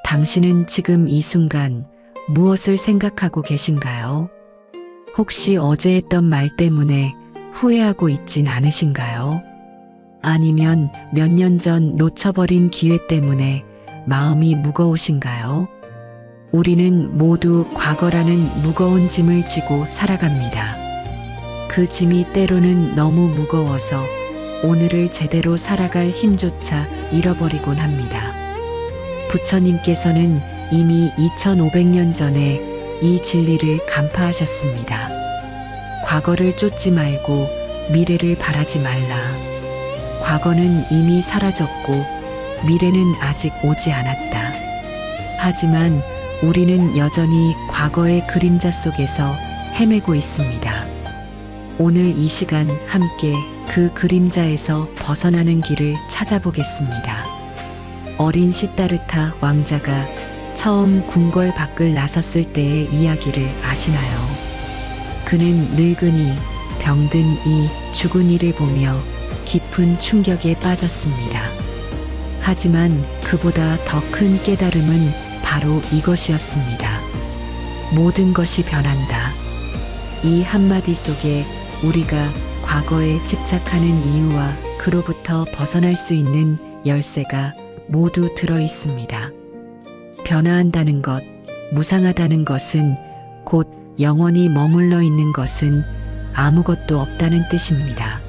당신은 지금 이 순간 무엇을 생각하고 계신가요? 혹시 어제 했던 말 때문에 후회하고 있진 않으신가요? 아니면 몇 년 전 놓쳐버린 기회 때문에 마음이 무거우신가요? 우리는 모두 과거라는 무거운 짐을 지고 살아갑니다. 그 짐이 때로는 너무 무거워서 오늘을 제대로 살아갈 힘조차 잃어버리곤 합니다. 부처님께서는 이미 2500년 전에 이 진리를 간파하셨습니다. 과거를 쫓지 말고 미래를 바라지 말라. 과거는 이미 사라졌고 미래는 아직 오지 않았다. 하지만 우리는 여전히 과거의 그림자 속에서 헤매고 있습니다. 오늘 이 시간 함께 그 그림자에서 벗어나는 길을 찾아보겠습니다. 어린 시다르타 왕자가 처음 궁궐 밖을 나섰을 때의 이야기를 아시나요? 그는 늙은이, 병든 이, 죽은 이를 보며 깊은 충격에 빠졌습니다. 하지만 그보다 더 큰 깨달음은 바로 이것이었습니다. 모든 것이 변한다. 이 한마디 속에 우리가 과거에 집착하는 이유와 그로부터 벗어날 수 있는 열쇠가 모두 들어 있습니다. 변화한다는 것, 무상하다는 것은 곧 영원히 머물러 있는 것은 아무것도 없다는 뜻입니다.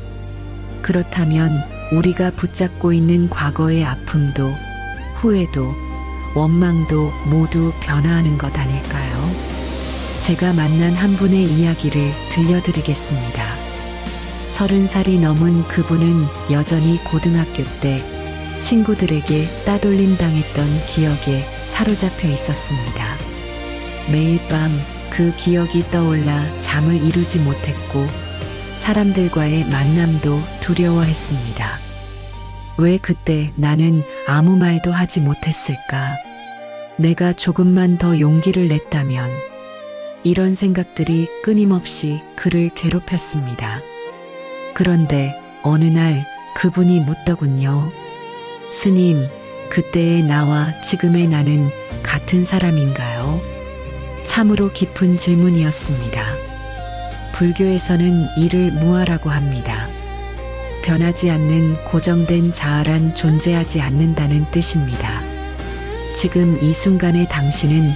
그렇다면 우리가 붙잡고 있는 과거의 아픔도 후회도 원망도 모두 변화하는 것 아닐까요? 제가 만난 한 분의 이야기를 들려드리겠습니다. 30살이 넘은 그분은 여전히 고등학교 때 친구들에게 따돌림 당했던 기억에 사로잡혀 있었습니다. 매일 밤 그 기억이 떠올라 잠을 이루지 못했고 사람들과의 만남도 두려워했습니다. 왜 그때 나는 아무 말도 하지 못했을까? 내가 조금만 더 용기를 냈다면. 이런 생각들이 끊임없이 그를 괴롭혔습니다. 그런데 어느 날 그분이 묻더군요. 스님, 그때의 나와 지금의 나는 같은 사람인가요? 참으로 깊은 질문이었습니다. 불교에서는 이를 무아라고 합니다. 변하지 않는 고정된 자아란 존재하지 않는다는 뜻입니다. 지금 이 순간의 당신은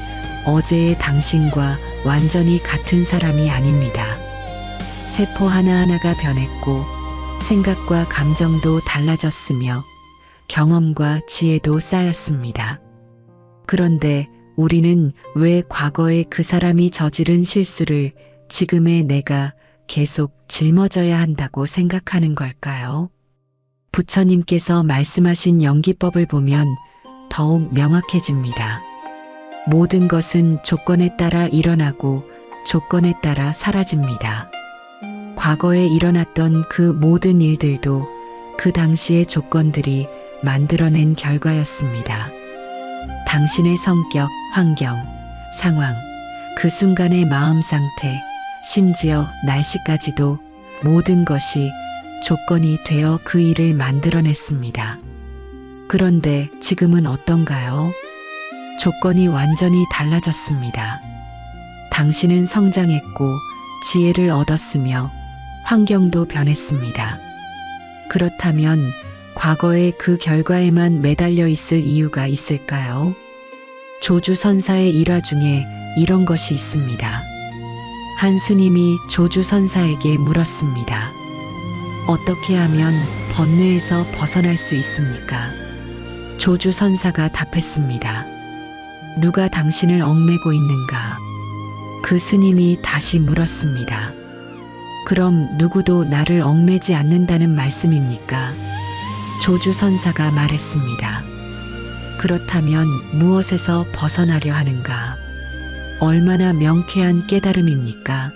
어제의 당신과 완전히 같은 사람이 아닙니다. 세포 하나하나가 변했고 생각과 감정도 달라졌으며 경험과 지혜도 쌓였습니다. 그런데 우리는 왜 과거의 그 사람이 저지른 실수를 지금의 내가 계속 짊어져야 한다고 생각하는 걸까요? 부처님께서 말씀하신 연기법을 보면 더욱 명확해집니다. 모든 것은 조건에 따라 일어나고 조건에 따라 사라집니다. 과거에 일어났던 그 모든 일들도 그 당시의 조건들이 만들어낸 결과였습니다. 당신의 성격, 환경, 상황, 그 순간의 마음 상태, 심지어 날씨까지도 모든 것이 조건이 되어 그 일을 만들어냈습니다. 그런데 지금은 어떤가요? 조건이 완전히 달라졌습니다. 당신은 성장했고 지혜를 얻었으며 환경도 변했습니다. 그렇다면 과거의 그 결과에만 매달려 있을 이유가 있을까요? 조주선사의 일화 중에 이런 것이 있습니다. 한 스님이 조주선사에게 물었습니다. 어떻게 하면 번뇌에서 벗어날 수 있습니까? 조주선사가 답했습니다. 누가 당신을 얽매고 있는가? 그 스님이 다시 물었습니다. 그럼 누구도 나를 얽매지 않는다는 말씀입니까? 조주선사가 말했습니다. 그렇다면 무엇에서 벗어나려 하는가? 얼마나 명쾌한 깨달음입니까?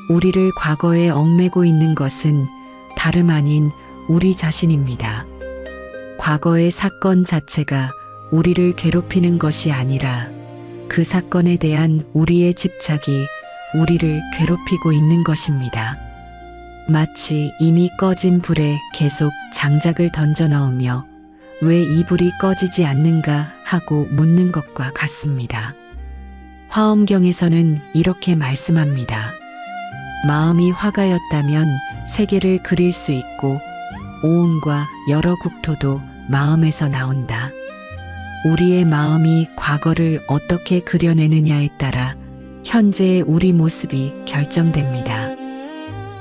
우리를 과거에 얽매고 있는 것은 다름 아닌 우리 자신입니다. 과거의 사건 자체가 우리를 괴롭히는 것이 아니라 그 사건에 대한 우리의 집착이 우리를 괴롭히고 있는 것입니다. 마치 이미 꺼진 불에 계속 장작을 던져 넣으며 왜 이 불이 꺼지지 않는가 하고 묻는 것과 같습니다. 화엄경에서는 이렇게 말씀합니다. 마음이 화가였다면 세계를 그릴 수 있고 오음과 여러 국토도 마음에서 나온다. 우리의 마음이 과거를 어떻게 그려내느냐에 따라 현재의 우리 모습이 결정됩니다.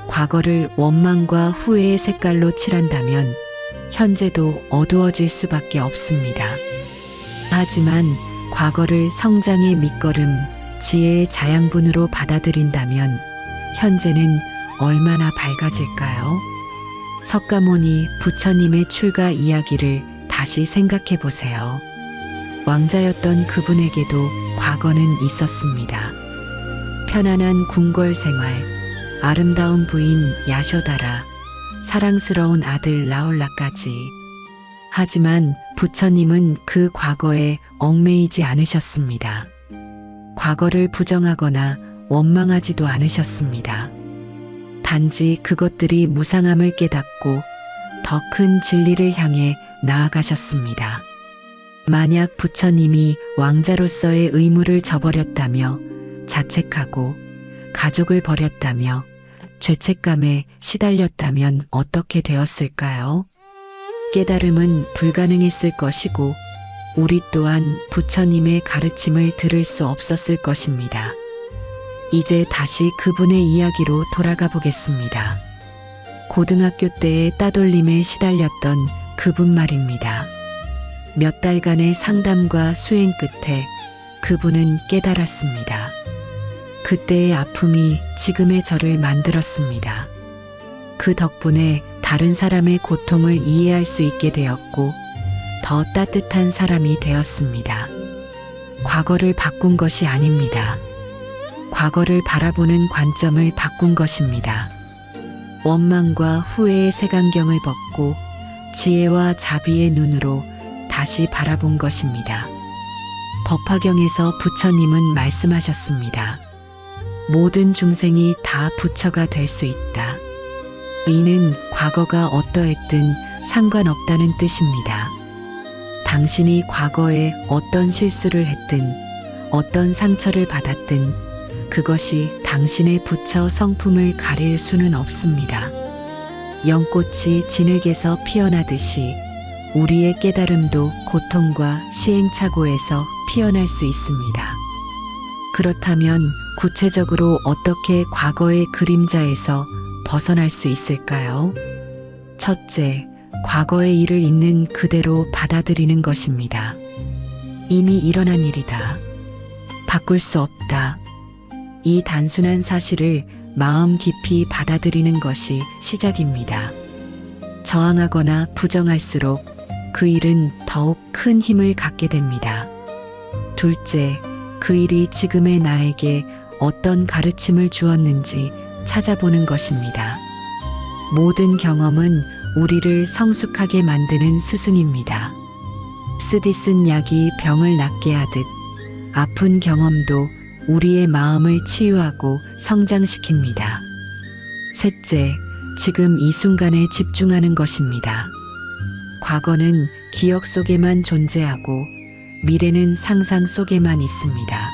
과거를 원망과 후회의 색깔로 칠한다면 현재도 어두워질 수밖에 없습니다. 하지만 과거를 성장의 밑거름, 지혜의 자양분으로 받아들인다면 현재는 얼마나 밝아질까요? 석가모니 부처님의 출가 이야기를 다시 생각해 보세요. 왕자였던 그분에게도 과거는 있었습니다. 편안한 궁궐 생활, 아름다운 부인 야쇼다라, 사랑스러운 아들 라울라까지. 하지만 부처님은 그 과거에 얽매이지 않으셨습니다. 과거를 부정하거나 원망하지도 않으셨습니다. 단지 그것들이 무상함을 깨닫고 더 큰 진리를 향해 나아가셨습니다. 만약 부처님이 왕자로서의 의무를 저버렸다며 자책하고 가족을 버렸다며 죄책감에 시달렸다면 어떻게 되었을까요? 깨달음은 불가능했을 것이고 우리 또한 부처님의 가르침을 들을 수 없었을 것입니다. 이제 다시 그분의 이야기로 돌아가 보겠습니다. 고등학교 때의 따돌림에 시달렸던 그분 말입니다. 몇 달간의 상담과 수행 끝에 그분은 깨달았습니다. 그때의 아픔이 지금의 저를 만들었습니다. 그 덕분에 다른 사람의 고통을 이해할 수 있게 되었고 더 따뜻한 사람이 되었습니다. 과거를 바꾼 것이 아닙니다. 과거를 바라보는 관점을 바꾼 것입니다. 원망과 후회의 색안경을 벗고 지혜와 자비의 눈으로 다시 바라본 것입니다. 법화경에서 부처님은 말씀하셨습니다. 모든 중생이 다 부처가 될 수 있다. 이는 과거가 어떠했든 상관없다는 뜻입니다. 당신이 과거에 어떤 실수를 했든 어떤 상처를 받았든 그것이 당신의 부처 성품을 가릴 수는 없습니다. 연꽃이 진흙에서 피어나듯이 우리의 깨달음도 고통과 시행착오에서 피어날 수 있습니다. 그렇다면 구체적으로 어떻게 과거의 그림자에서 벗어날 수 있을까요? 첫째, 과거의 일을 있는 그대로 받아들이는 것입니다. 이미 일어난 일이다. 바꿀 수 없다. 이 단순한 사실을 마음 깊이 받아들이는 것이 시작입니다. 저항하거나 부정할수록 그 일은 더욱 큰 힘을 갖게 됩니다. 둘째, 그 일이 지금의 나에게 어떤 가르침을 주었는지 찾아보는 것입니다. 모든 경험은 우리를 성숙하게 만드는 스승입니다. 쓰디 쓴 약이 병을 낫게 하듯 아픈 경험도 우리의 마음을 치유하고 성장시킵니다. 셋째, 지금 이 순간에 집중하는 것입니다. 과거는 기억 속에만 존재하고 미래는 상상 속에만 있습니다.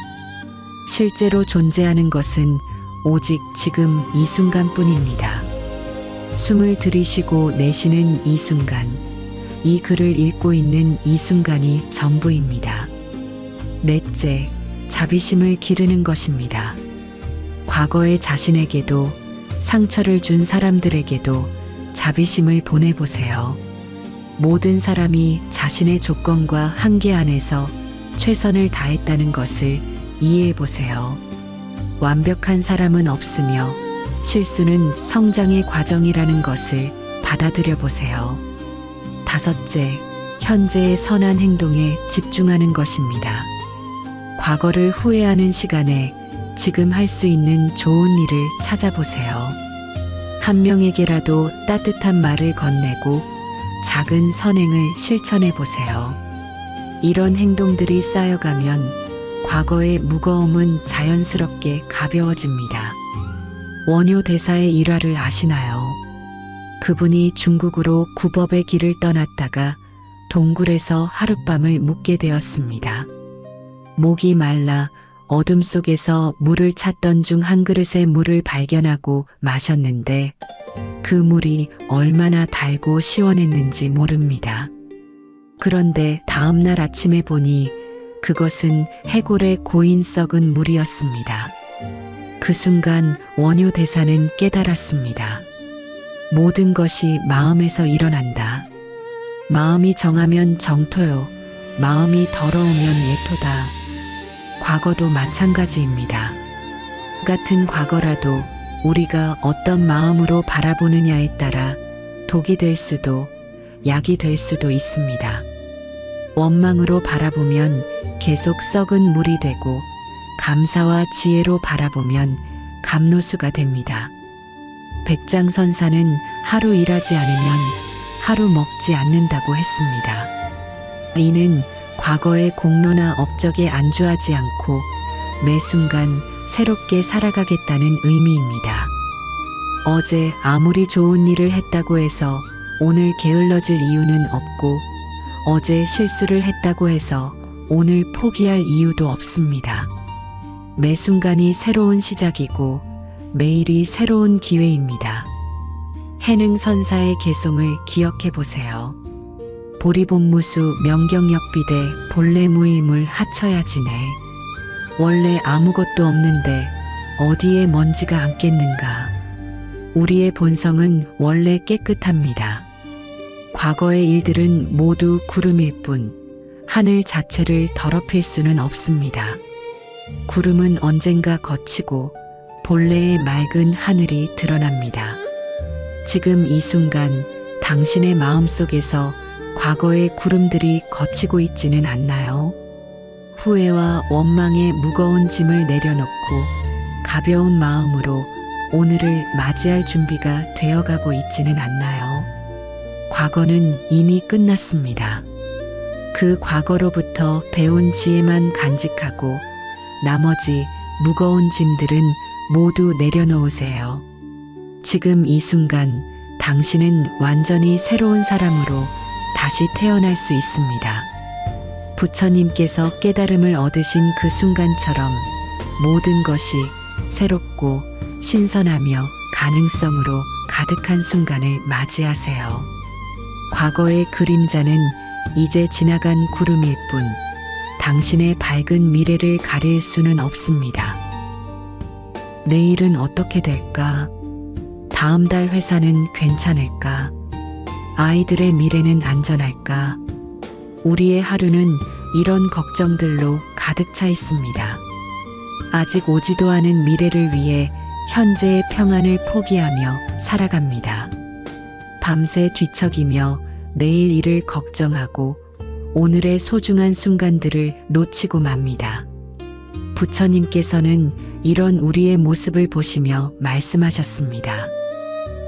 실제로 존재하는 것은 오직 지금 이 순간뿐입니다. 숨을 들이쉬고 내쉬는 이 순간, 이 글을 읽고 있는 이 순간이 전부입니다. 넷째, 자비심을 기르는 것입니다. 과거의 자신에게도 상처를 준 사람들에게도 자비심을 보내보세요. 모든 사람이 자신의 조건과 한계 안에서 최선을 다했다는 것을 이해해보세요. 완벽한 사람은 없으며 실수는 성장의 과정이라는 것을 받아들여 보세요. 다섯째, 현재의 선한 행동에 집중하는 것입니다. 과거를 후회하는 시간에 지금 할 수 있는 좋은 일을 찾아보세요. 한 명에게라도 따뜻한 말을 건네고 작은 선행을 실천해 보세요. 이런 행동들이 쌓여가면 과거의 무거움은 자연스럽게 가벼워집니다. 원효 대사의 일화를 아시나요? 그분이 중국으로 구법의 길을 떠났다가 동굴에서 하룻밤을 묵게 되었습니다. 목이 말라 어둠 속에서 물을 찾던 중 한 그릇의 물을 발견하고 마셨는데 그 물이 얼마나 달고 시원했는지 모릅니다. 그런데 다음날 아침에 보니 그것은 해골의 고인 썩은 물이었습니다. 그 순간 원효 대사는 깨달았습니다. 모든 것이 마음에서 일어난다. 마음이 정하면 정토요. 마음이 더러우면 예토다. 과거도 마찬가지입니다. 같은 과거라도 우리가 어떤 마음으로 바라보느냐에 따라 독이 될 수도 약이 될 수도 있습니다. 원망으로 바라보면 계속 썩은 물이 되고 감사와 지혜로 바라보면 감로수가 됩니다. 백장선사는 하루 일하지 않으면 하루 먹지 않는다고 했습니다. 이는 과거의 공로나 업적에 안주하지 않고 매 순간 새롭게 살아가겠다는 의미입니다. 어제 아무리 좋은 일을 했다고 해서 오늘 게을러질 이유는 없고 어제 실수를 했다고 해서 오늘 포기할 이유도 없습니다. 매 순간이 새로운 시작이고 매일이 새로운 기회입니다. 해능선사의 개송을 기억해 보세요. 보리본무수 명경역비대 본래 무일물 하쳐야지네. 원래 아무것도 없는데 어디에 먼지가 앉겠는가. 우리의 본성은 원래 깨끗합니다. 과거의 일들은 모두 구름일 뿐 하늘 자체를 더럽힐 수는 없습니다. 구름은 언젠가 거치고 본래의 맑은 하늘이 드러납니다. 지금 이 순간 당신의 마음속에서 과거의 구름들이 거치고 있지는 않나요? 후회와 원망의 무거운 짐을 내려놓고 가벼운 마음으로 오늘을 맞이할 준비가 되어가고 있지는 않나요? 과거는 이미 끝났습니다. 그 과거로부터 배운 지혜만 간직하고 나머지 무거운 짐들은 모두 내려놓으세요. 지금 이 순간 당신은 완전히 새로운 사람으로 다시 태어날 수 있습니다. 부처님께서 깨달음을 얻으신 그 순간처럼 모든 것이 새롭고 신선하며 가능성으로 가득한 순간을 맞이하세요. 과거의 그림자는 이제 지나간 구름일 뿐 당신의 밝은 미래를 가릴 수는 없습니다. 내일은 어떻게 될까? 다음 달 회사는 괜찮을까? 아이들의 미래는 안전할까? 우리의 하루는 이런 걱정들로 가득 차 있습니다. 아직 오지도 않은 미래를 위해 현재의 평안을 포기하며 살아갑니다. 밤새 뒤척이며 내일 일을 걱정하고 오늘의 소중한 순간들을 놓치고 맙니다. 부처님께서는 이런 우리의 모습을 보시며 말씀하셨습니다.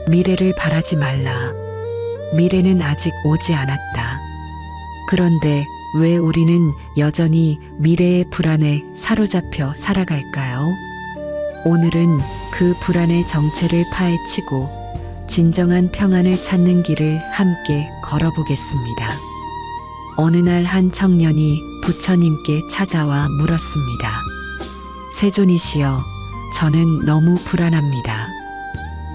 미래를 바라지 말라. 미래는 아직 오지 않았다. 그런데 왜 우리는 여전히 미래의 불안에 사로잡혀 살아갈까요? 오늘은 그 불안의 정체를 파헤치고 진정한 평안을 찾는 길을 함께 걸어보겠습니다. 어느 날 한 청년이 부처님께 찾아와 물었습니다. 세존이시여, 저는 너무 불안합니다.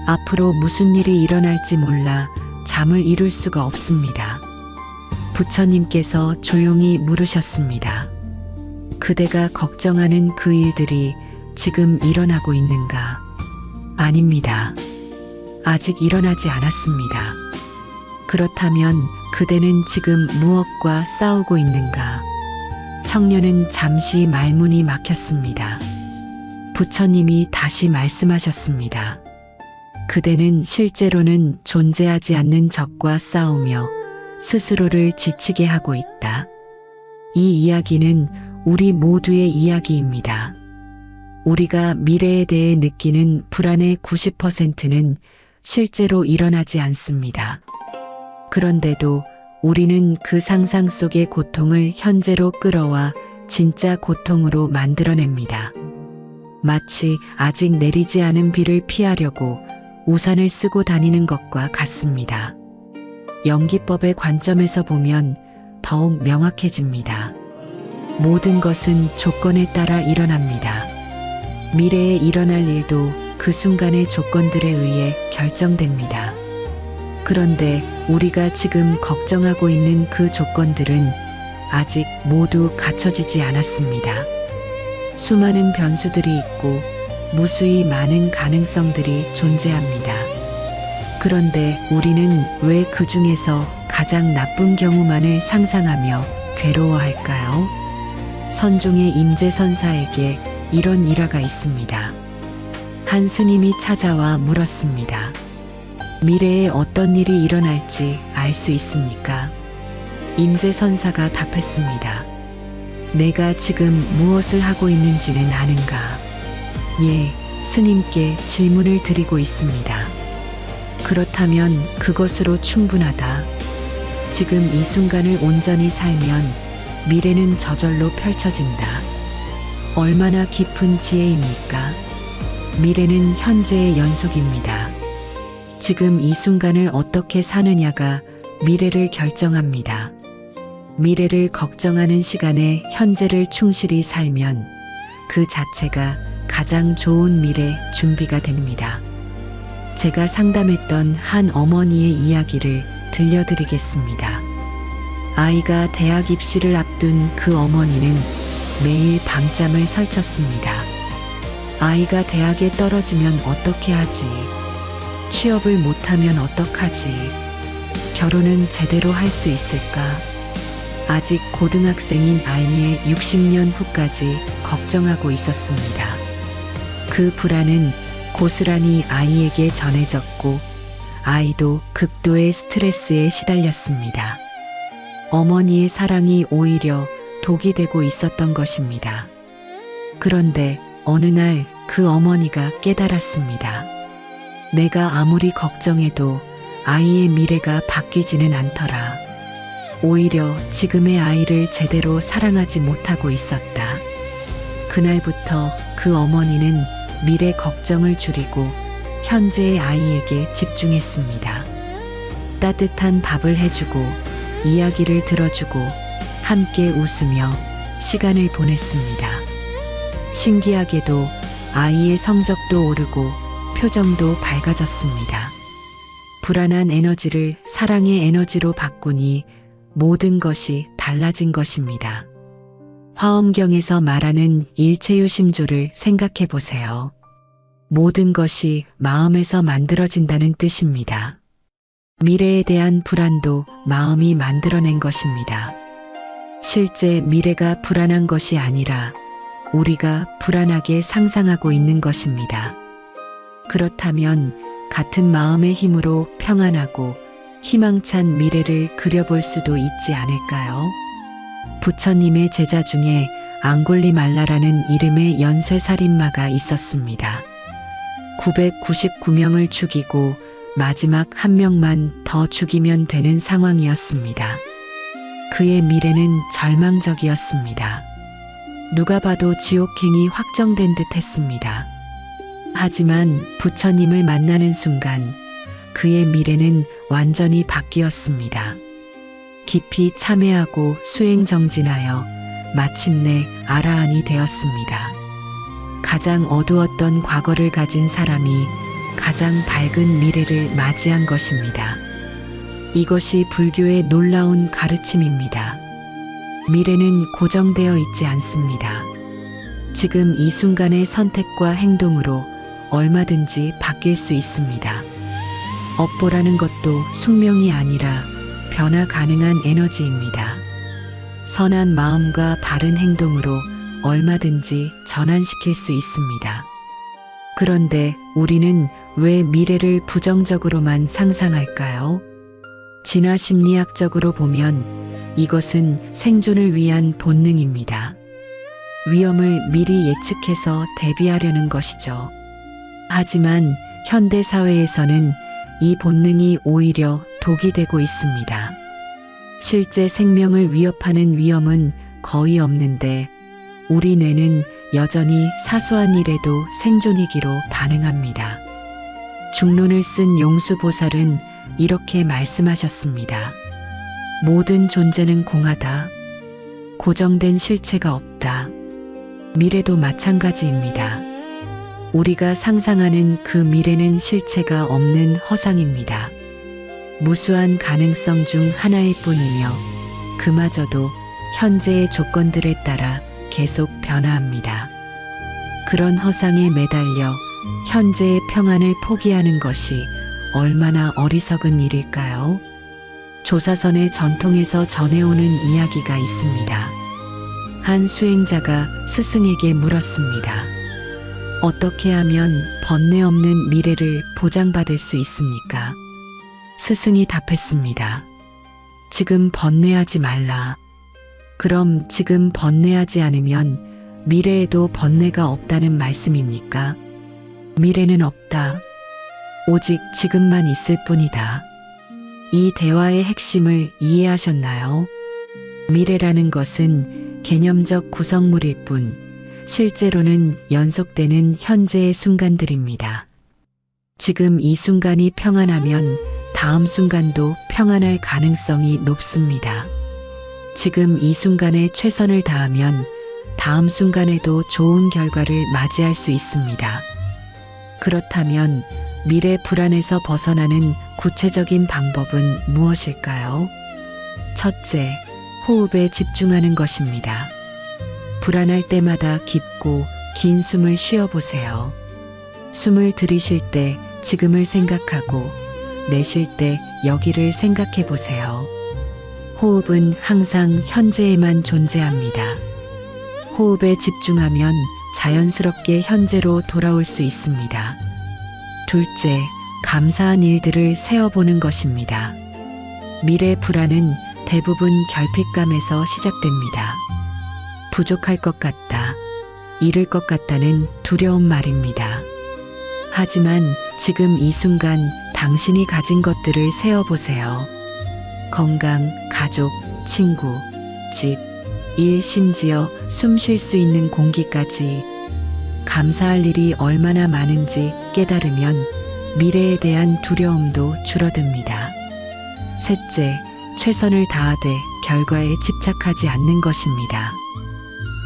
앞으로 무슨 일이 일어날지 몰라 잠을 이룰 수가 없습니다. 부처님께서 조용히 물으셨습니다. 그대가 걱정하는 그 일들이 지금 일어나고 있는가? 아닙니다. 아직 일어나지 않았습니다. 그렇다면 그대는 지금 무엇과 싸우고 있는가? 청년은 잠시 말문이 막혔습니다. 부처님이 다시 말씀하셨습니다. 그대는 실제로는 존재하지 않는 적과 싸우며 스스로를 지치게 하고 있다. 이 이야기는 우리 모두의 이야기입니다. 우리가 미래에 대해 느끼는 불안의 90%는 실제로 일어나지 않습니다. 그런데도 우리는 그 상상 속의 고통을 현재로 끌어와 진짜 고통으로 만들어냅니다. 마치 아직 내리지 않은 비를 피하려고 우산을 쓰고 다니는 것과 같습니다. 연기법의 관점에서 보면 더욱 명확해집니다. 모든 것은 조건에 따라 일어납니다. 미래에 일어날 일도 그 순간의 조건들에 의해 결정됩니다. 그런데 우리가 지금 걱정하고 있는 그 조건들은 아직 모두 갖춰지지 않았습니다. 수많은 변수들이 있고 무수히 많은 가능성들이 존재합니다. 그런데 우리는 왜 그 중에서 가장 나쁜 경우만을 상상하며 괴로워할까요? 선종의 임재선사에게 이런 일화가 있습니다. 한 스님이 찾아와 물었습니다. 미래에 어떤 일이 일어날지 알 수 있습니까? 임재선사가 답했습니다. 내가 지금 무엇을 하고 있는지는 아는가? 예, 스님께 질문을 드리고 있습니다. 그렇다면 그것으로 충분하다. 지금 이 순간을 온전히 살면 미래는 저절로 펼쳐진다. 얼마나 깊은 지혜입니까? 미래는 현재의 연속입니다. 지금 이 순간을 어떻게 사느냐가 미래를 결정합니다. 미래를 걱정하는 시간에 현재를 충실히 살면 그 자체가 가장 좋은 미래 준비가 됩니다. 제가 상담했던 한 어머니의 이야기를 들려드리겠습니다. 아이가 대학 입시를 앞둔 그 어머니는 매일 밤잠을 설쳤습니다. 아이가 대학에 떨어지면 어떻게 하지? 취업을 못하면 어떡하지? 결혼은 제대로 할 수 있을까? 아직 고등학생인 아이의 60년 후까지 걱정하고 있었습니다. 그 불안은 고스란히 아이에게 전해졌고 아이도 극도의 스트레스에 시달렸습니다. 어머니의 사랑이 오히려 독이 되고 있었던 것입니다. 그런데 어느 날 그 어머니가 깨달았습니다. 내가 아무리 걱정해도 아이의 미래가 바뀌지는 않더라. 오히려 지금의 아이를 제대로 사랑하지 못하고 있었다. 그날부터 그 어머니는 미래 걱정을 줄이고 현재의 아이에게 집중했습니다. 따뜻한 밥을 해주고 이야기를 들어주고 함께 웃으며 시간을 보냈습니다. 신기하게도 아이의 성적도 오르고 표정도 밝아졌습니다. 불안한 에너지를 사랑의 에너지로 바꾸니 모든 것이 달라진 것입니다. 화엄경에서 말하는 일체유심조를 생각해 보세요. 모든 것이 마음에서 만들어진다는 뜻입니다. 미래에 대한 불안도 마음이 만들어낸 것입니다. 실제 미래가 불안한 것이 아니라 우리가 불안하게 상상하고 있는 것입니다. 그렇다면 같은 마음의 힘으로 평안하고 희망찬 미래를 그려볼 수도 있지 않을까요? 부처님의 제자 중에 앙골리말라라는 이름의 연쇄살인마가 있었습니다. 999명을 죽이고 마지막 한 명만 더 죽이면 되는 상황이었습니다. 그의 미래는 절망적이었습니다. 누가 봐도 지옥행이 확정된 듯 했습니다. 하지만 부처님을 만나는 순간 그의 미래는 완전히 바뀌었습니다. 깊이 참회하고 수행정진하여 마침내 아라한이 되었습니다. 가장 어두웠던 과거를 가진 사람이 가장 밝은 미래를 맞이한 것입니다. 이것이 불교의 놀라운 가르침입니다. 미래는 고정되어 있지 않습니다. 지금 이 순간의 선택과 행동으로 얼마든지 바뀔 수 있습니다. 업보라는 것도 숙명이 아니라 변화 가능한 에너지입니다. 선한 마음과 바른 행동으로 얼마든지 전환시킬 수 있습니다. 그런데 우리는 왜 미래를 부정적으로만 상상할까요? 진화 심리학적으로 보면 이것은 생존을 위한 본능입니다. 위험을 미리 예측해서 대비하려는 것이죠. 하지만 현대 사회에서는 이 본능이 오히려 독이 되고 있습니다. 실제 생명을 위협하는 위험은 거의 없는데 우리 뇌는 여전히 사소한 일에도 생존이기로 반응합니다. 중론을 쓴 용수보살은 이렇게 말씀하셨습니다. 모든 존재는 공하다. 고정된 실체가 없다. 미래도 마찬가지입니다. 우리가 상상하는 그 미래는 실체가 없는 허상입니다. 무수한 가능성 중 하나일 뿐이며 그마저도 현재의 조건들에 따라 계속 변화합니다. 그런 허상에 매달려 현재의 평안을 포기하는 것이 얼마나 어리석은 일일까요? 조사선의 전통에서 전해오는 이야기가 있습니다. 한 수행자가 스승에게 물었습니다. 어떻게 하면 번뇌 없는 미래를 보장받을 수 있습니까? 스승이 답했습니다. 지금 번뇌하지 말라. 그럼 지금 번뇌하지 않으면 미래에도 번뇌가 없다는 말씀입니까? 미래는 없다. 오직 지금만 있을 뿐이다. 이 대화의 핵심을 이해하셨나요? 미래라는 것은 개념적 구성물일 뿐, 실제로는 연속되는 현재의 순간들입니다. 지금 이 순간이 평안하면 다음 순간도 평안할 가능성이 높습니다. 지금 이 순간에 최선을 다하면 다음 순간에도 좋은 결과를 맞이할 수 있습니다. 그렇다면 미래 불안에서 벗어나는 구체적인 방법은 무엇일까요? 첫째, 호흡에 집중하는 것입니다. 불안할 때마다 깊고 긴 숨을 쉬어보세요. 숨을 들이쉴 때 지금을 생각하고 내쉴 때 여기를 생각해 보세요. 호흡은 항상 현재에만 존재합니다. 호흡에 집중하면 자연스럽게 현재로 돌아올 수 있습니다. 둘째, 감사한 일들을 세어보는 것입니다. 미래 불안은 대부분 결핍감에서 시작됩니다. 부족할 것 같다, 잃을 것 같다는 두려운 말입니다. 하지만 지금 이 순간 당신이 가진 것들을 세어보세요. 건강, 가족, 친구, 집, 일, 심지어 숨 쉴 수 있는 공기까지 감사할 일이 얼마나 많은지 깨달으면 미래에 대한 두려움도 줄어듭니다. 셋째, 최선을 다하되 결과에 집착하지 않는 것입니다.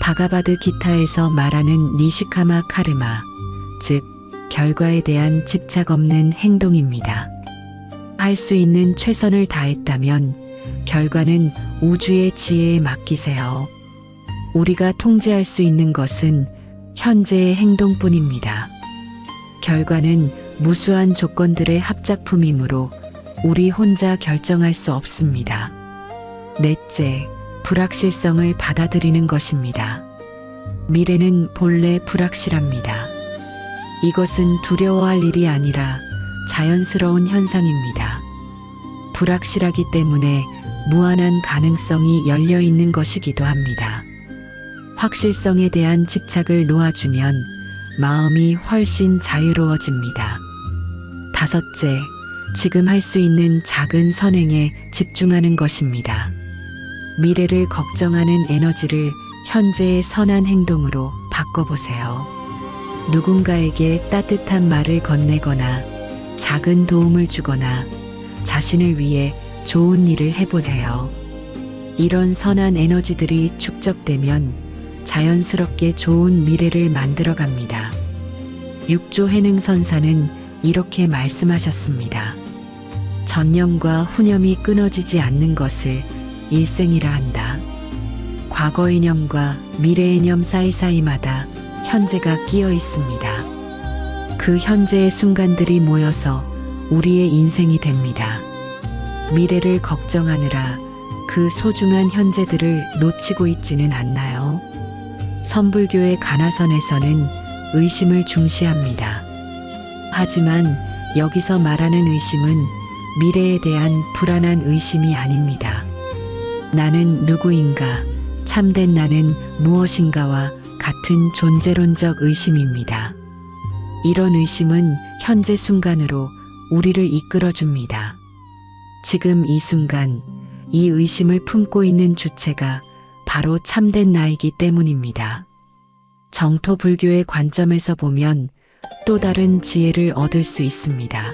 바가바드 기타에서 말하는 니시카마 카르마, 즉 결과에 대한 집착 없는 행동입니다. 할 수 있는 최선을 다했다면 결과는 우주의 지혜에 맡기세요. 우리가 통제할 수 있는 것은 현재의 행동뿐입니다. 결과는 무수한 조건들의 합작품이므로 우리 혼자 결정할 수 없습니다. 넷째, 불확실성을 받아들이는 것입니다. 미래는 본래 불확실합니다. 이것은 두려워할 일이 아니라 자연스러운 현상입니다. 불확실하기 때문에 무한한 가능성이 열려 있는 것이기도 합니다. 확실성에 대한 집착을 놓아주면 마음이 훨씬 자유로워집니다. 다섯째, 지금 할 수 있는 작은 선행에 집중하는 것입니다. 미래를 걱정하는 에너지를 현재의 선한 행동으로 바꿔보세요. 누군가에게 따뜻한 말을 건네거나 작은 도움을 주거나 자신을 위해 좋은 일을 해보세요. 이런 선한 에너지들이 축적되면 자연스럽게 좋은 미래를 만들어갑니다. 육조 해능선사는 이렇게 말씀하셨습니다. 전념과 후념이 끊어지지 않는 것을 일생이라 한다. 과거 이념과 미래 이념 사이사이마다 현재가 끼어 있습니다. 그 현재의 순간들이 모여서 우리의 인생이 됩니다. 미래를 걱정하느라 그 소중한 현재들을 놓치고 있지는 않나요? 선불교의 가나선에서는 의심을 중시합니다. 하지만 여기서 말하는 의심은 미래에 대한 불안한 의심이 아닙니다. 나는 누구인가, 참된 나는 무엇인가와 같은 존재론적 의심입니다. 이런 의심은 현재 순간으로 우리를 이끌어줍니다. 지금 이 순간, 이 의심을 품고 있는 주체가 바로 참된 나이기 때문입니다. 정토 불교의 관점에서 보면 또 다른 지혜를 얻을 수 있습니다.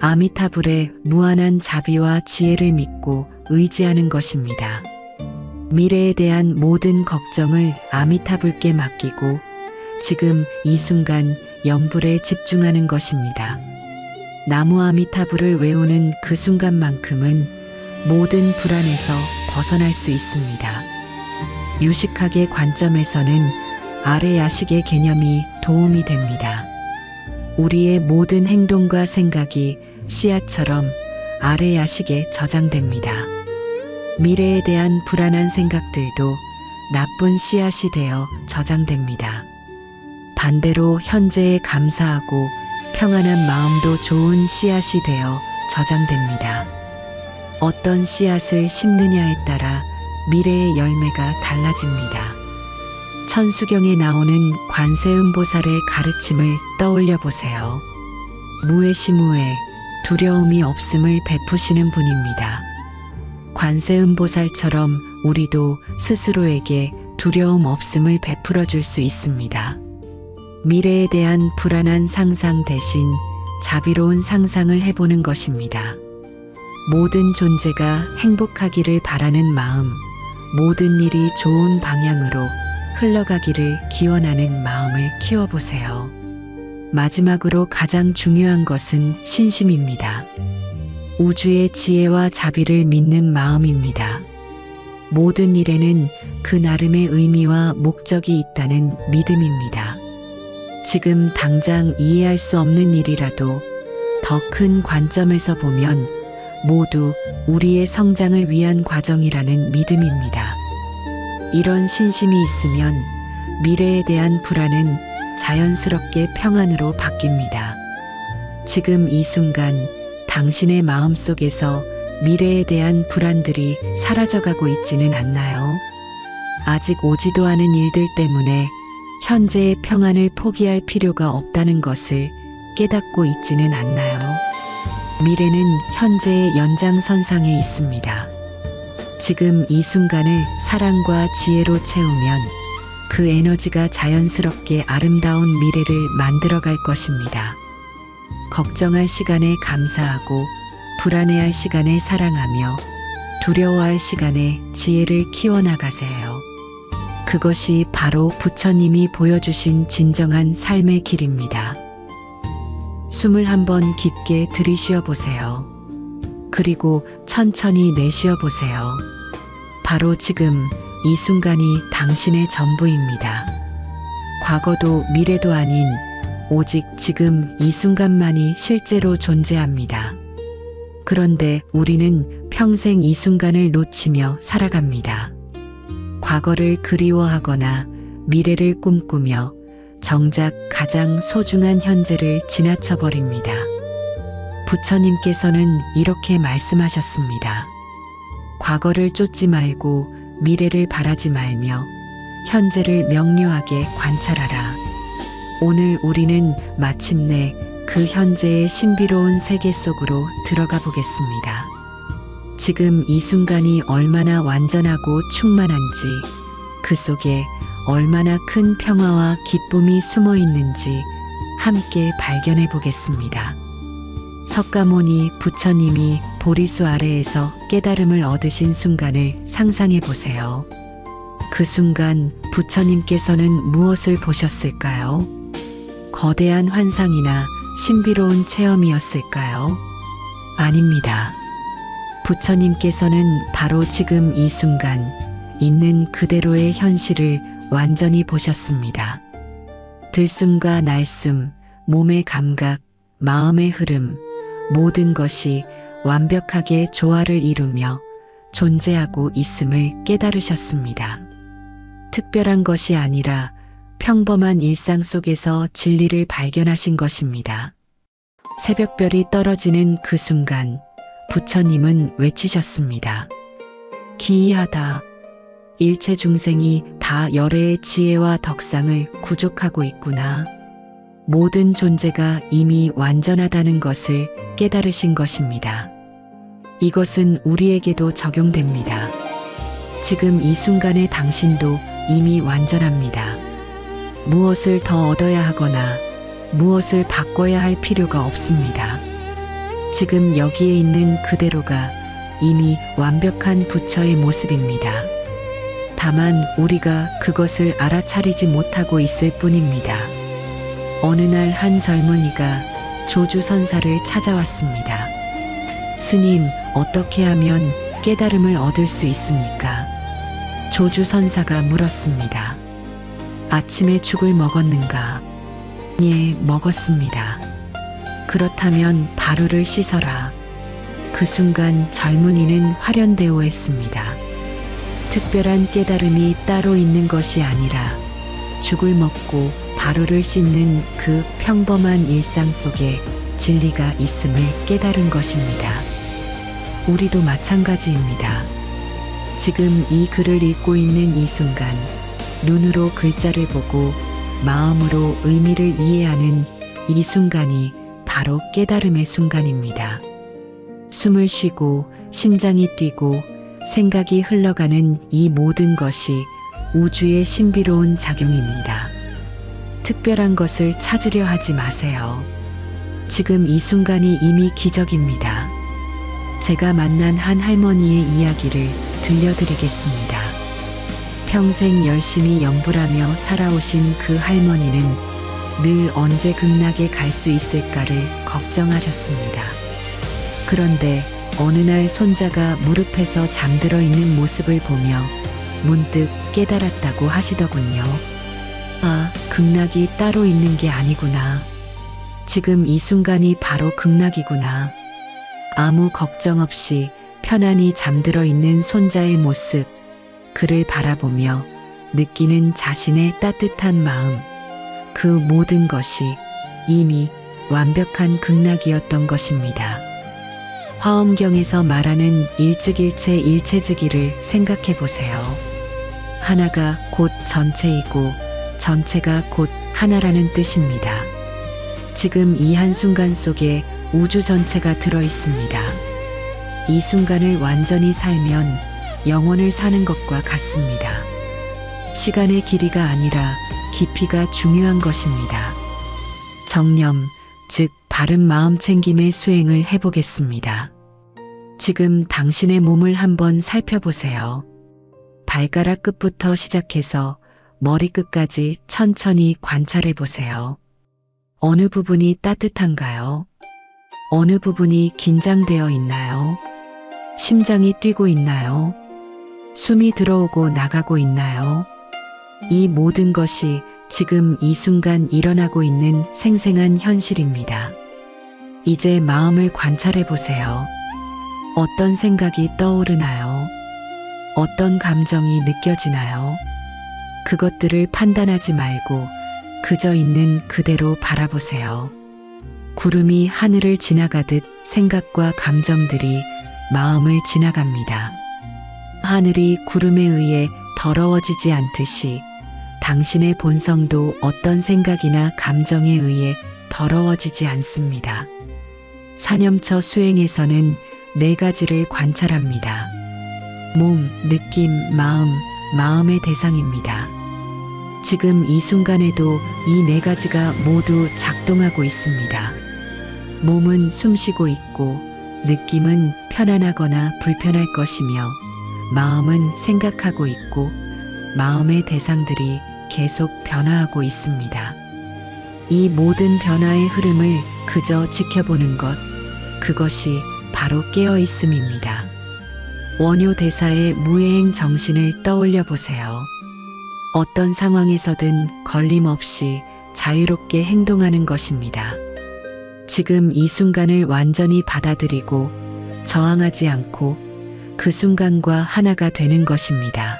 아미타불의 무한한 자비와 지혜를 믿고 의지하는 것입니다. 미래에 대한 모든 걱정을 아미타불께 맡기고 지금 이 순간 염불에 집중하는 것입니다. 나무 아미타불을 외우는 그 순간만큼은 모든 불안에서 벗어날 수 있습니다. 유식학의 관점에서는 아래 야식의 개념이 도움이 됩니다. 우리의 모든 행동과 생각이 씨앗처럼 아래 야식에 저장됩니다. 미래에 대한 불안한 생각들도 나쁜 씨앗이 되어 저장됩니다. 반대로 현재에 감사하고 평안한 마음도 좋은 씨앗이 되어 저장됩니다. 어떤 씨앗을 심느냐에 따라 미래의 열매가 달라집니다. 천수경에 나오는 관세음보살의 가르침을 떠올려 보세요. 무해시무해 두려움이 없음을 베푸시는 분입니다. 관세음보살처럼 우리도 스스로에게 두려움 없음을 베풀어 줄 수 있습니다. 미래에 대한 불안한 상상 대신 자비로운 상상을 해보는 것입니다. 모든 존재가 행복하기를 바라는 마음, 모든 일이 좋은 방향으로 흘러가기를 기원하는 마음을 키워보세요. 마지막으로 가장 중요한 것은 신심입니다. 우주의 지혜와 자비를 믿는 마음입니다. 모든 일에는 그 나름의 의미와 목적이 있다는 믿음입니다. 지금 당장 이해할 수 없는 일이라도 더 큰 관점에서 보면 모두 우리의 성장을 위한 과정이라는 믿음입니다. 이런 신심이 있으면 미래에 대한 불안은 자연스럽게 평안으로 바뀝니다. 지금 이 순간 당신의 마음속에서 미래에 대한 불안들이 사라져가고 있지는 않나요? 아직 오지도 않은 일들 때문에 현재의 평안을 포기할 필요가 없다는 것을 깨닫고 있지는 않나요? 미래는 현재의 연장선상에 있습니다. 지금 이 순간을 사랑과 지혜로 채우면 그 에너지가 자연스럽게 아름다운 미래를 만들어갈 것입니다. 걱정할 시간에 감사하고 불안해할 시간에 사랑하며 두려워할 시간에 지혜를 키워나가세요. 그것이 바로 부처님이 보여주신 진정한 삶의 길입니다. 숨을 한번 깊게 들이쉬어 보세요. 그리고 천천히 내쉬어 보세요. 바로 지금 이 순간이 당신의 전부입니다. 과거도 미래도 아닌 오직 지금 이 순간만이 실제로 존재합니다. 그런데 우리는 평생 이 순간을 놓치며 살아갑니다. 과거를 그리워하거나 미래를 꿈꾸며 정작 가장 소중한 현재를 지나쳐버립니다. 부처님께서는 이렇게 말씀하셨습니다. 과거를 쫓지 말고 미래를 바라지 말며 현재를 명료하게 관찰하라. 오늘 우리는 마침내 그 현재의 신비로운 세계 속으로 들어가 보겠습니다. 지금 이 순간이 얼마나 완전하고 충만한지, 그 속에 얼마나 큰 평화와 기쁨이 숨어 있는지 함께 발견해 보겠습니다. 석가모니 부처님이 보리수 아래에서 깨달음을 얻으신 순간을 상상해 보세요. 그 순간 부처님께서는 무엇을 보셨을까요? 거대한 환상이나 신비로운 체험이었을까요? 아닙니다. 부처님께서는 바로 지금 이 순간 있는 그대로의 현실을 완전히 보셨습니다. 들숨과 날숨, 몸의 감각, 마음의 흐름, 모든 것이 완벽하게 조화를 이루며 존재하고 있음을 깨달으셨습니다. 특별한 것이 아니라 평범한 일상 속에서 진리를 발견하신 것입니다. 새벽별이 떨어지는 그 순간 부처님은 외치셨습니다. 기이하다. 일체 중생이 다 열애의 지혜와 덕상을 구족하고 있구나. 모든 존재가 이미 완전하다는 것을 깨달으신 것입니다. 이것은 우리에게도 적용됩니다. 지금 이 순간의 당신도 이미 완전합니다. 무엇을 더 얻어야 하거나 무엇을 바꿔야 할 필요가 없습니다. 지금 여기에 있는 그대로가 이미 완벽한 부처의 모습입니다. 다만 우리가 그것을 알아차리지 못하고 있을 뿐입니다. 어느 날 한 젊은이가 조주선사를 찾아왔습니다. 스님, 어떻게 하면 깨달음을 얻을 수 있습니까? 조주선사가 물었습니다. 아침에 죽을 먹었는가? 예, 먹었습니다. 그렇다면 바루를 씻어라. 그 순간 젊은이는 화련대오했습니다. 특별한 깨달음이 따로 있는 것이 아니라 죽을 먹고 바루를 씻는 그 평범한 일상 속에 진리가 있음을 깨달은 것입니다. 우리도 마찬가지입니다. 지금 이 글을 읽고 있는 이 순간, 눈으로 글자를 보고 마음으로 의미를 이해하는 이 순간이 바로 깨달음의 순간입니다. 숨을 쉬고 심장이 뛰고 생각이 흘러가는 이 모든 것이 우주의 신비로운 작용입니다. 특별한 것을 찾으려 하지 마세요. 지금 이 순간이 이미 기적입니다. 제가 만난 한 할머니의 이야기를 들려드리겠습니다. 평생 열심히 염불하며 살아오신 그 할머니는 늘 언제 극락에 갈 수 있을까를 걱정하셨습니다. 그런데 어느 날 손자가 무릎에서 잠들어 있는 모습을 보며 문득 깨달았다고 하시더군요. 아, 극락이 따로 있는 게 아니구나. 지금 이 순간이 바로 극락이구나. 아무 걱정 없이 편안히 잠들어 있는 손자의 모습, 그를 바라보며 느끼는 자신의 따뜻한 마음, 그 모든 것이 이미 완벽한 극락이었던 것입니다. 화엄경에서 말하는 일즉일체 일체즉이를 생각해 보세요. 하나가 곧 전체이고 전체가 곧 하나라는 뜻입니다. 지금 이 한순간 속에 우주 전체가 들어 있습니다. 이 순간을 완전히 살면 영원을 사는 것과 같습니다. 시간의 길이가 아니라 깊이가 중요한 것입니다. 정념, 즉 바른 마음 챙김의 수행을 해보겠습니다. 지금 당신의 몸을 한번 살펴보세요. 발가락 끝부터 시작해서 머리끝까지 천천히 관찰해 보세요. 어느 부분이 따뜻한가요? 어느 부분이 긴장되어 있나요? 심장이 뛰고 있나요? 숨이 들어오고 나가고 있나요? 이 모든 것이 지금 이 순간 일어나고 있는 생생한 현실입니다. 이제 마음을 관찰해 보세요. 어떤 생각이 떠오르나요? 어떤 감정이 느껴지나요? 그것들을 판단하지 말고 그저 있는 그대로 바라보세요. 구름이 하늘을 지나가듯 생각과 감정들이 마음을 지나갑니다. 하늘이 구름에 의해 더러워지지 않듯이 당신의 본성도 어떤 생각이나 감정에 의해 더러워지지 않습니다. 사념처 수행에서는 4가지를 관찰합니다. 몸, 느낌, 마음, 마음의 대상입니다. 지금 이 순간에도 이 4가지가 모두 작동하고 있습니다. 몸은 숨쉬고 있고, 느낌은 편안하거나 불편할 것이며, 마음은 생각하고 있고, 마음의 대상들이 계속 변화하고 있습니다. 이 모든 변화의 흐름을 그저 지켜보는 것, 그것이 바로 깨어있음입니다. 원효 대사의 무해행 정신을 떠올려 보세요. 어떤 상황에서든 걸림없이 자유롭게 행동하는 것입니다. 지금 이 순간을 완전히 받아들이고 저항하지 않고 그 순간과 하나가 되는 것입니다.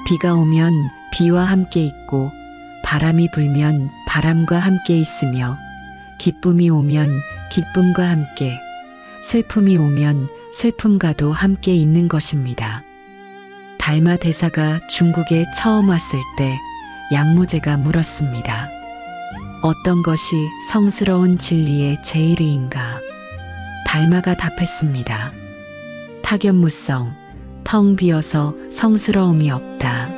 비가 오면 비와 함께 있고 바람이 불면 바람과 함께 있으며 기쁨이 오면 기쁨과 함께, 슬픔이 오면 슬픔과도 함께 있는 것입니다. 달마 대사가 중국에 처음 왔을 때 양무제가 물었습니다. 어떤 것이 성스러운 진리의 제일의인가? 달마가 답했습니다. 타견무성, 텅 비어서 성스러움이 없다.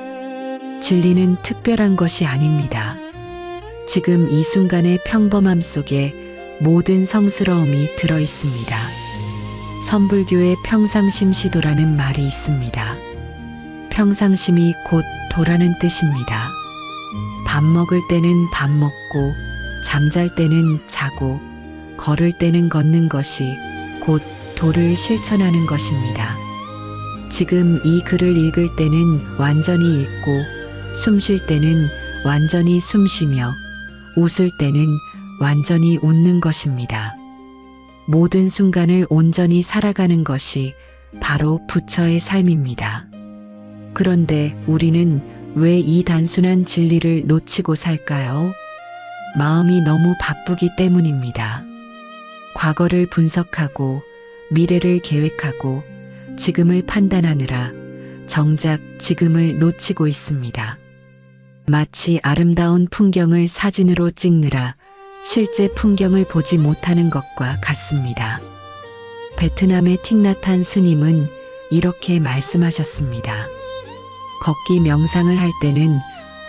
진리는 특별한 것이 아닙니다. 지금 이 순간의 평범함 속에 모든 성스러움이 들어 있습니다. 선불교의 평상심 시도라는 말이 있습니다. 평상심이 곧 도라는 뜻입니다. 밥 먹을 때는 밥 먹고 잠잘 때는 자고 걸을 때는 걷는 것이 곧 도를 실천하는 것입니다. 지금 이 글을 읽을 때는 완전히 읽고 숨 쉴 때는 완전히 숨 쉬며 웃을 때는 완전히 웃는 것입니다. 모든 순간을 온전히 살아가는 것이 바로 부처의 삶입니다. 그런데 우리는 왜 이 단순한 진리를 놓치고 살까요? 마음이 너무 바쁘기 때문입니다. 과거를 분석하고 미래를 계획하고 지금을 판단하느라 정작 지금을 놓치고 있습니다. 마치 아름다운 풍경을 사진으로 찍느라 실제 풍경을 보지 못하는 것과 같습니다. 베트남의 틱나탄 스님은 이렇게 말씀하셨습니다. 걷기 명상을 할 때는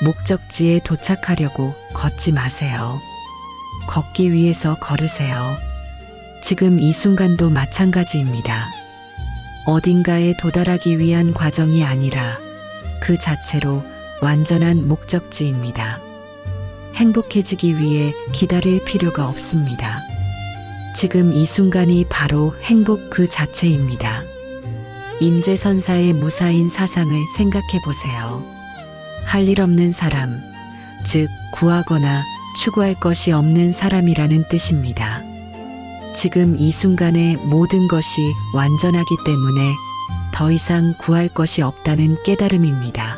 목적지에 도착하려고 걷지 마세요. 걷기 위해서 걸으세요. 지금 이 순간도 마찬가지입니다. 어딘가에 도달하기 위한 과정이 아니라 그 자체로 완전한 목적지입니다. 행복해지기 위해 기다릴 필요가 없습니다. 지금 이 순간이 바로 행복 그 자체입니다. 임재선사의 무사인 사상을 생각해 보세요. 할 일 없는 사람, 즉 구하거나 추구할 것이 없는 사람이라는 뜻입니다. 지금 이 순간에 모든 것이 완전하기 때문에 더 이상 구할 것이 없다는 깨달음입니다.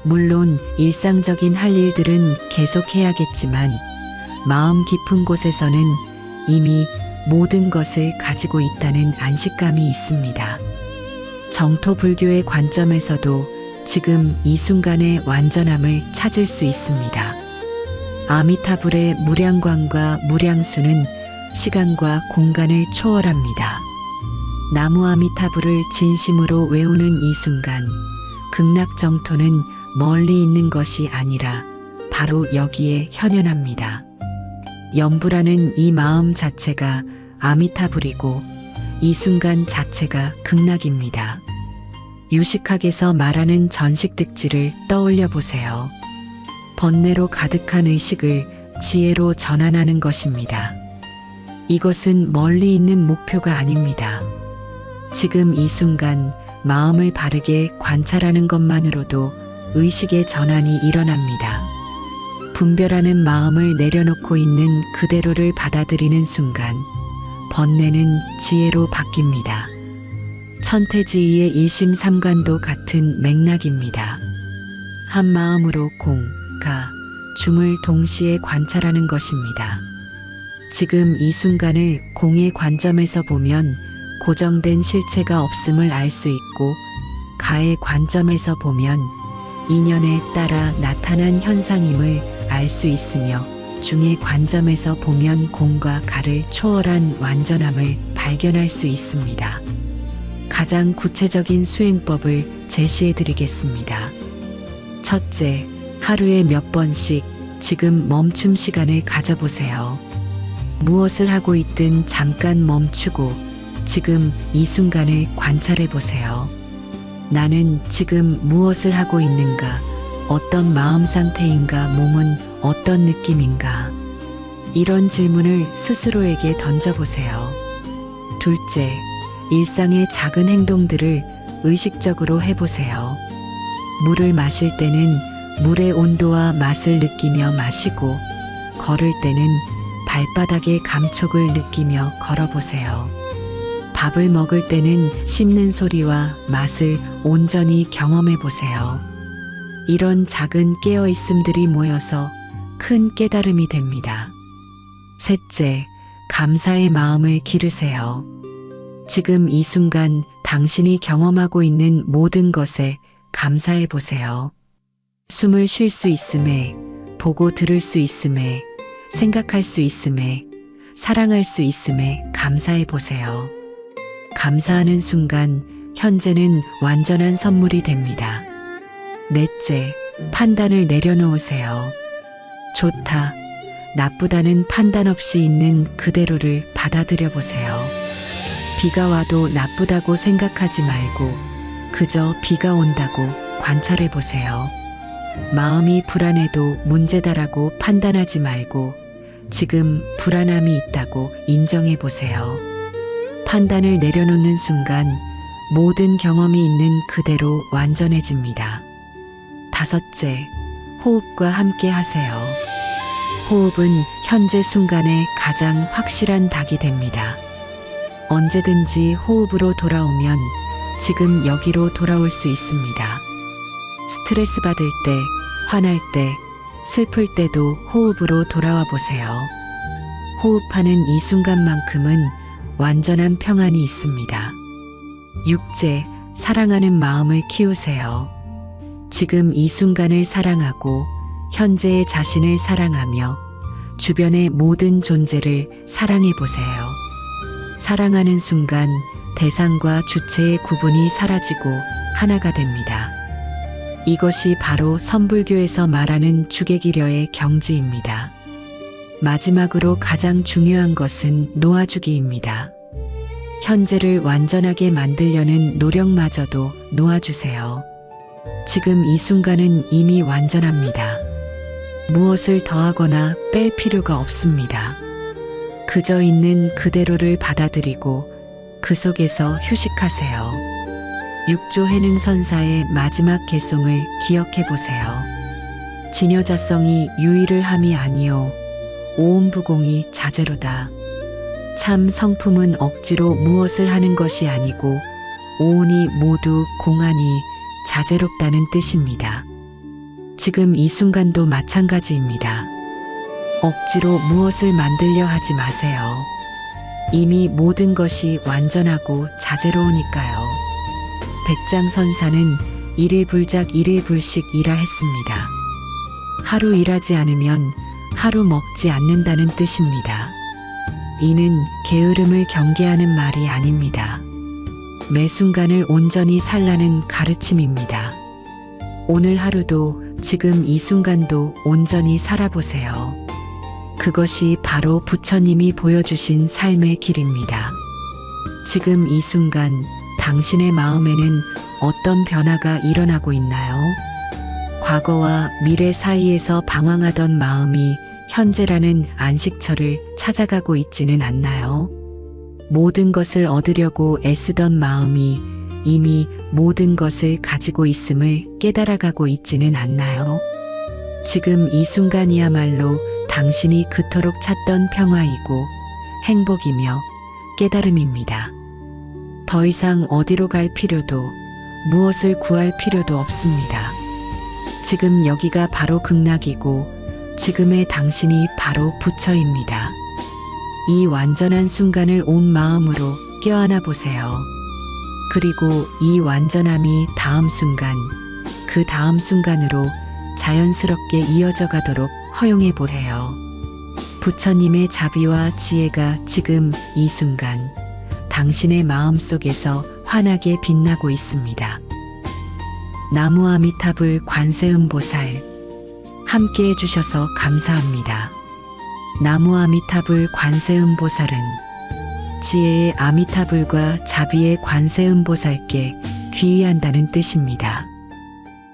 물론 일상적인 할 일들은 계속해야겠지만 마음 깊은 곳에서는 이미 모든 것을 가지고 있다는 안식감이 있습니다. 정토 불교의 관점에서도 지금 이 순간의 완전함을 찾을 수 있습니다. 아미타불의 무량광과 무량수는 시간과 공간을 초월합니다. 나무 아미타불을 진심으로 외우는 이 순간, 극락정토는 멀리 있는 것이 아니라 바로 여기에 현현합니다. 염불하는 이 마음 자체가 아미타불이고 이 순간 자체가 극락입니다. 유식학에서 말하는 전식득지를 떠올려 보세요. 번뇌로 가득한 의식을 지혜로 전환하는 것입니다. 이것은 멀리 있는 목표가 아닙니다. 지금 이 순간 마음을 바르게 관찰하는 것만으로도 의식의 전환이 일어납니다. 분별하는 마음을 내려놓고 있는 그대로를 받아들이는 순간 번뇌는 지혜로 바뀝니다. 천태지의의 일심삼관도 같은 맥락입니다. 한 마음으로 공, 가, 중을 동시에 관찰하는 것입니다. 지금 이 순간을 공의 관점에서 보면 고정된 실체가 없음을 알 수 있고 가의 관점에서 보면 인연에 따라 나타난 현상임을 알 수 있으며 중의 관점에서 보면 공과 가를 초월한 완전함을 발견할 수 있습니다. 가장 구체적인 수행법을 제시해 드리겠습니다. 첫째, 하루에 몇 번씩 지금 멈춤 시간을 가져보세요. 무엇을 하고 있든 잠깐 멈추고 지금 이 순간을 관찰해 보세요. 나는 지금 무엇을 하고 있는가? 어떤 마음 상태인가? 몸은 어떤 느낌인가? 이런 질문을 스스로에게 던져보세요. 둘째, 일상의 작은 행동들을 의식적으로 해보세요. 물을 마실 때는 물의 온도와 맛을 느끼며 마시고, 걸을 때는 발바닥의 감촉을 느끼며 걸어보세요. 밥을 먹을 때는 씹는 소리와 맛을 온전히 경험해 보세요. 이런 작은 깨어있음들이 모여서 큰 깨달음이 됩니다. 셋째, 감사의 마음을 기르세요. 지금 이 순간 당신이 경험하고 있는 모든 것에 감사해 보세요. 숨을 쉴 수 있음에, 보고 들을 수 있음에, 생각할 수 있음에, 사랑할 수 있음에 감사해 보세요. 감사하는 순간 현재는 완전한 선물이 됩니다. 넷째, 판단을 내려놓으세요. 좋다, 나쁘다는 판단 없이 있는 그대로를 받아들여 보세요. 비가 와도 나쁘다고 생각하지 말고 그저 비가 온다고 관찰해 보세요. 마음이 불안해도 문제다라고 판단하지 말고 지금 불안함이 있다고 인정해 보세요. 판단을 내려놓는 순간 모든 경험이 있는 그대로 완전해집니다. 다섯째, 호흡과 함께 하세요. 호흡은 현재 순간에 가장 확실한 닭이 됩니다. 언제든지 호흡으로 돌아오면 지금 여기로 돌아올 수 있습니다. 스트레스 받을 때, 화날 때, 슬플 때도 호흡으로 돌아와 보세요. 호흡하는 이 순간만큼은 완전한 평안이 있습니다. 육째, 사랑하는 마음을 키우세요. 지금 이 순간을 사랑하고 현재의 자신을 사랑하며 주변의 모든 존재를 사랑해 보세요. 사랑하는 순간 대상과 주체의 구분이 사라지고 하나가 됩니다. 이것이 바로 선불교에서 말하는 주객이려의 경지입니다. 마지막으로 가장 중요한 것은 놓아주기입니다. 현재를 완전하게 만들려는 노력마저도 놓아주세요. 지금 이 순간은 이미 완전합니다. 무엇을 더하거나 뺄 필요가 없습니다. 그저 있는 그대로를 받아들이고 그 속에서 휴식하세요. 육조 해능선사의 마지막 개송을 기억해 보세요. 진여자성이 유의를 함이 아니요 오음부공이 자제로다. 참 성품은 억지로 무엇을 하는 것이 아니고 오온이 모두 공안이 자제롭다는 뜻입니다. 지금 이 순간도 마찬가지입니다. 억지로 무엇을 만들려 하지 마세요. 이미 모든 것이 완전하고 자제로우니까요. 백장선사는 일일불작 일일불식이라 했습니다. 하루 일하지 않으면 하루 먹지 않는다는 뜻입니다. 이는 게으름을 경계하는 말이 아닙니다. 매 순간을 온전히 살라는 가르침입니다. 오늘 하루도 지금 이 순간도 온전히 살아보세요. 그것이 바로 부처님이 보여주신 삶의 길입니다. 지금 이 순간 당신의 마음에는 어떤 변화가 일어나고 있나요? 과거와 미래 사이에서 방황하던 마음이 현재라는 안식처를 찾아가고 있지는 않나요? 모든 것을 얻으려고 애쓰던 마음이 이미 모든 것을 가지고 있음을 깨달아가고 있지는 않나요? 지금 이 순간이야말로 당신이 그토록 찾던 평화이고 행복이며 깨달음입니다. 더 이상 어디로 갈 필요도 무엇을 구할 필요도 없습니다. 지금 여기가 바로 극락이고 지금의 당신이 바로 부처입니다. 이 완전한 순간을 온 마음으로 껴안아 보세요. 그리고 이 완전함이 다음 순간, 그 다음 순간으로 자연스럽게 이어져 가도록 허용해 보세요. 부처님의 자비와 지혜가 지금 이 순간 당신의 마음 속에서 환하게 빛나고 있습니다. 나무 아미타불 관세음보살 함께 해주셔서 감사합니다. 나무 아미타불 관세음보살은 지혜의 아미타불과 자비의 관세음보살께 귀의한다는 뜻입니다.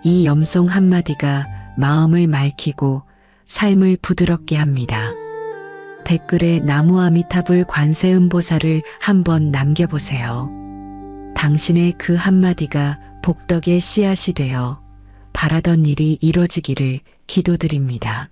이 염송 한마디가 마음을 맑히고 삶을 부드럽게 합니다. 댓글에 나무 아미타불 관세음보살을 한번 남겨보세요. 당신의 그 한마디가 복덕의 씨앗이 되어 바라던 일이 이뤄지기를 기도드립니다.